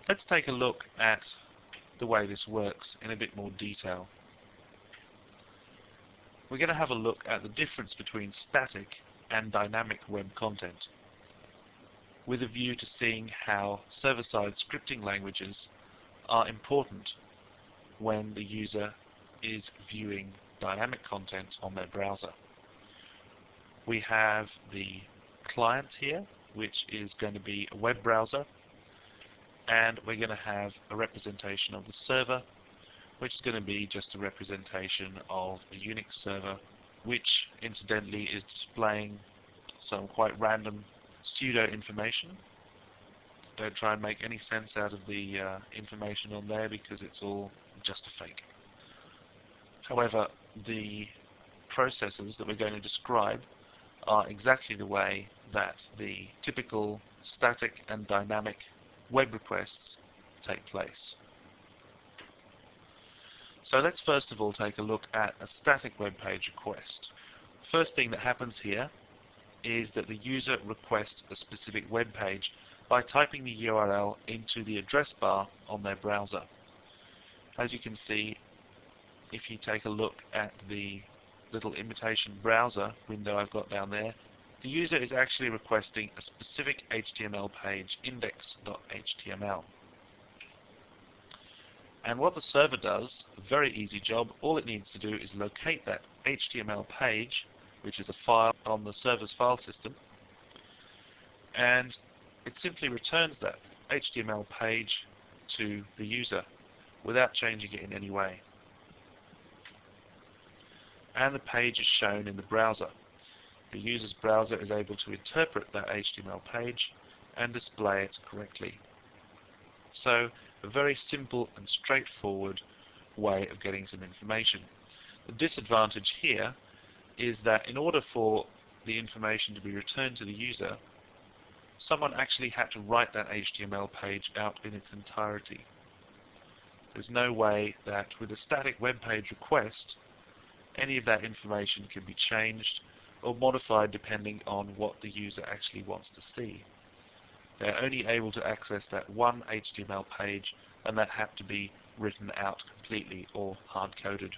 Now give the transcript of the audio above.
Let's take a look at the way this works in a bit more detail. We're going to have a look at the difference between static and dynamic web content, with a view to seeing how server-side scripting languages are important when the user is viewing dynamic content on their browser. We have the client here, which is going to be a web browser, and we're going to have a representation of the server, which is going to be just a representation of a Unix server, which incidentally is displaying some quite random pseudo information. Don't try and make any sense out of the information on there, because it's all just a fake. However, the processes that we're going to describe are exactly the way that the typical static and dynamic web requests take place. So let's first of all take a look at a static web page request. First thing that happens here is that the user requests a specific web page by typing the URL into the address bar on their browser. As you can see, if you take a look at the little imitation browser window I've got down there, the user is actually requesting a specific HTML page, index.html. And what the server does, a very easy job, all it needs to do is locate that HTML page, which is a file on the server's file system, and it simply returns that HTML page to the user without changing it in any way. And the page is shown in the browser. The user's browser is able to interpret that HTML page and display it correctly. So, a very simple and straightforward way of getting some information. The disadvantage here is that in order for the information to be returned to the user, someone actually had to write that HTML page out in its entirety. There's no way that with a static web page request, any of that information can be changed or modified depending on what the user actually wants to see. They're only able to access that one HTML page, and that had to be written out completely or hard-coded.